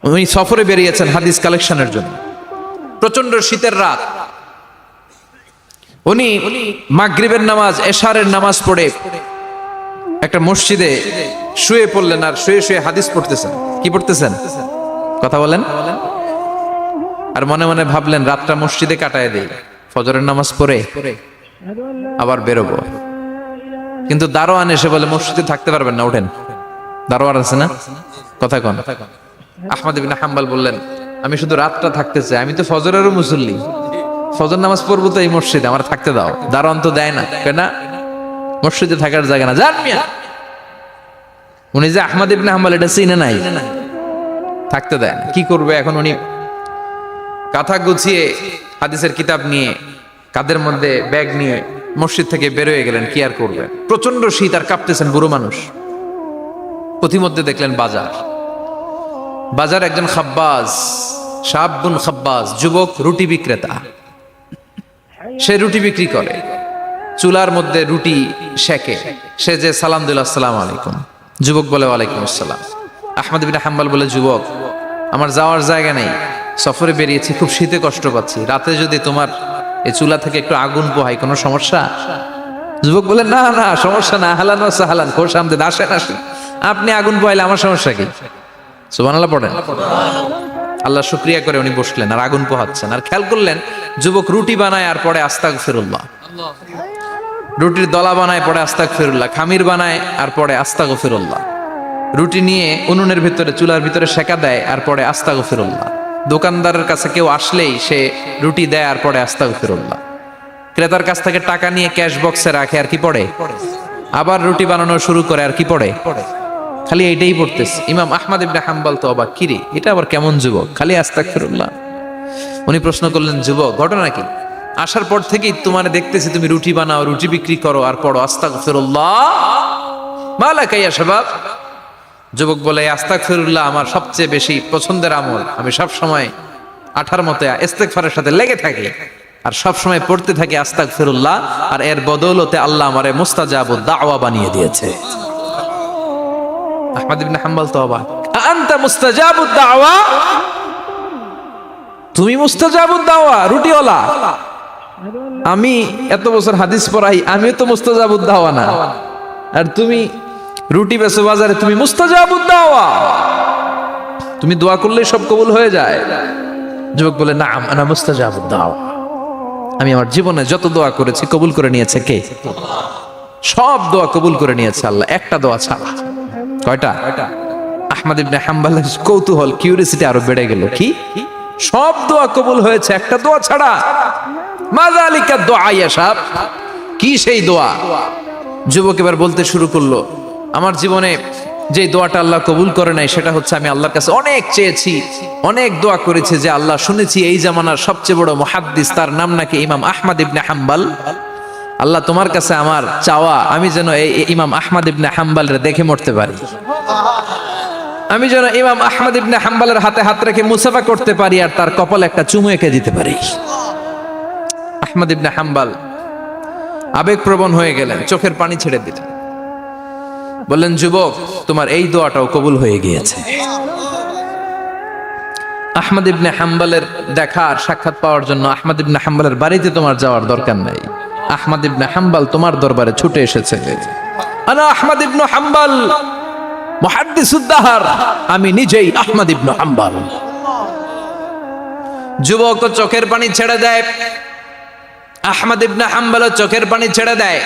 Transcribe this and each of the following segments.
উনি সফরে বেরিয়েছেন হাদিস কালেকশনের জন্য। প্রচন্ড শীতের রাত, উনি মাগরিবের নামাজ এশারের নামাজ পড়ে একটা মসজিদে শুয়ে পড়লেন, আর শুয়ে শুয়ে হাদিস পড়তেছেন। কি পড়তেছেন? কথা বলেন। আর মনে মনে ভাবলেন রাতটা মসজিদে কাটায় দেই, ফজরের নামাজ পড়ে আবার বেরোবো। কিন্তু দারোয়ান এসে বলে মসজিদে থাকতে পারবেন না, ওঠেন। দারোয়ান আছে না, কথা কন। আহমদ ইবনে হাম্বল বললেন আমি শুধু রাতটা থাকতে চাই, আমি তো ফজরেরও মুসল্লি, ফজর নামাজ পড়বো তো এই মসজিদে, আমার থাকতে দাও। দারোয়ান তো দেয় না, কেন? মসজিদে থাকার জায়গা না, যান মিয়া। উনি যে আহমদ ইবনে হাম্বল এটা চিনে নাই, থাকতে দেয় না। কি করবে এখন? উনি কাঁথা গুছিয়ে হাদিসের কিতাব নিয়ে কাদের মধ্যে ব্যাগ নিয়ে মসজিদ থেকে বেরোয় গেলেন। কি আর করবেন, প্রচন্ড শীত, আর কাঁপতেছেন, বুড়ো মানুষ। পথিমধ্যে দেখলেন বাজার একজন খাব্বাজ, শাবুন খাব্বাজ, যুবক রুটি বিক্রেতা। সে রুটি বিক্রি করে, চুলার মধ্যে রুটি সেকে। সে যে সালাম দিল আসসালামু আলাইকুম, যুবক বলে ওয়ালাইকুম আসসালাম। আহমদ ইবনে হাম্বল বলে যুবক আমার যাওয়ার জায়গা নেই, সফরে বেরিয়েছি, খুব শীতে কষ্ট পাচ্ছি, রাতে যদি তোমার এই চুলা থেকে একটু আগুন পোহাই কোনো সমস্যা? যুবক বলে না না সমস্যা না, আহলান ওয়া সাহলান, খোশ আমদেদ, আসেন আসেন, আপনি আগুন পোহাইলে আমার সমস্যা কি? সুবহানাল্লাহ পড়েন। আল্লাহ শুকরিয়া করে উনি বসলেন আর আগুন পোহাচ্ছেন। আর খেয়াল করলেন যুবক রুটি বানায় আর পরে আস্তাগফিরুল্লাহ, রুটির দলা বানায় পরে আস্তাগফিরুল্লাহ, খামির বানায় আর পরে আস্তাগফিরুল্লাহ, রুটি নিয়ে উনুনের ভিতরে চুলার ভিতরে সেকা দেয় আর পরে আস্তাগফিরুল্লাহ। দোকানদারের কাছে কেউ আসলেই সে রুটি দেয় আর পরে আস্তাগফিরুল্লাহ। ক্রেতার কাছ থেকে টাকা নিয়ে ক্যাশ বক্সে রাখে আর কি পড়ে, আবার রুটি বানানো শুরু করে আর কি পড়ে, খালি এইটাই পড়তেছে। ইমাম আহমদ ইবনে হাম্বল তো অবাক, কিরে এটা আবার কেমন যুবক, খালি আস্তাগফিরুল্লাহ। উনি প্রশ্ন করলেন যুবক ঘটনা কি? আসার পর থেকেই তোমার দেখতেছি তুমি রুটি বানাও, রুটি বিক্রি করো আর পড়ো আস্তাগফিরুল্লাহ, মালাকা ইয়া শাবাব। যুবক বলে আস্তাগফিরুল্লাহ আমার সবচেয়ে বেশি পছন্দের আমল, আমি সব সময় আঠার মতে ইস্তেগফারের সাথে লেগে থাকি আর সব সময় পড়তে থাকি আস্তাগফিরুল্লাহ, আর এর বদৌলতে আল্লাহ আমারে মুস্তাজাবুদ দাওয়া বানিয়ে দিয়েছে। আহমদ ইবনে হাম্বল তো অবাক, আনতা মুস্তাজাবুদ দাওয়া, তুমি মুস্তাজাবুদ দাওয়া রুটিওয়ালা? আমি এত বছর হাদিস পড়াই, আমিও তো মুস্তাজাবুদ দাওয়া না, আর তুমি রুটি বেচো বাজারে, তুমি মুস্তাজাবুদ দাওয়া, তুমি দোয়া করলেই সব কবুল হয়ে যায়? যুবক বলে নাম আনা মুস্তাজাবুদ দাওয়া, আমি আমার জীবনে যত দোয়া করেছি কবুল করে নিয়েছে কে? সব দোয়া কবুল করে নিয়েছে আল্লাহ, একটা দোয়া ছাড়া। কয়টা? আহমদ ইবনে হাম্বলের কৌতূহল, কিউরিসিটি আরো বেড়ে গেল। কি? সব দোয়া কবুল হয়েছে একটা দোয়া ছাড়া? মাযালিকা দোয়া ইয়া শাব, কি সেই দোয়া? যুবক এবার বলতে শুরু করলো আমার জীবনে যে দোয়াটা আল্লাহ কবুল করে নাই সেটা হচ্ছে আমি আল্লাহর কাছে অনেক চেয়েছি, অনেক দোয়া করেছি যে আল্লাহ শুনেছি এই জামানার সবচেয়ে বড় মুহাদ্দিস, তার নাম নাকি ইমাম আহমদ ইবনে হাম্বল। আল্লাহ তোমার কাছে আমার চাওয়া আমি যেন এই ইমাম আহমদ ইবনে হাম্বলের দেখে মরতে পারি, আমি যেন ইমাম আহমদ ইবনে হাম্বলের হাতে হাত রেখে মুসাফা করতে পারি আর তার কপালে একটা চুমু এঁকে দিতে পারি। আহমদ ইবনে হাম্বল আবেগপ্রবণ হয়ে গেলেন, চোখের পানি ছেড়ে দিলেন, বললেন যুবক তোমার এই দোয়াটাও কবুল হয়ে গিয়েছে। আহমদ ইবনে হাম্বলের দেখা আর সাক্ষাৎ পাওয়ার জন্য আহমদ ইবনে হাম্বলের বাড়িতে তোমার যাওয়ার দরকার নাই, আহমদ ইবনে হাম্বল তোমার দরবারে ছুটে এসেছে। আনা আহমদ ইবনে হাম্বল মুহাদ্দিসুদ দাহর, আমি নিজেই আহমদ ইবনে হাম্বল। যুবক চোখের পানি ছেড়ে দেয়, আহমদ ইবনে হাম্বল চোখের পানি ছেড়ে দেয়।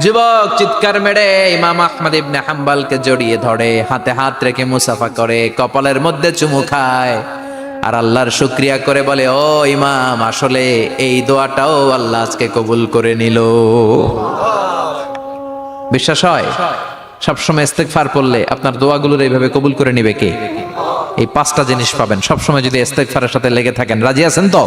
যুবক চিৎকার মেরে ইমাম আহমদ ইবনে হাম্বলকে জড়িয়ে ধরে, হাতে হাত রেখে মুসাফা করে, কপালের মধ্যে চুমু খায় আর আল্লাহর শুকরিয়া করে বলে ও ইমাম আসলে এই দোয়াটাও আল্লাহ আজকে কবুল করে নিল। বিশ্বাস হয়? সবসময় ইস্তেগফার পড়লে আপনার দোয়াগুলোর এইভাবে কবুল করে নিবে কে? এই পাঁচটা জিনিস পাবেন সবসময় যদি ইস্তেগফারের সাথে লেগে থাকেন। রাজি আছেন তো?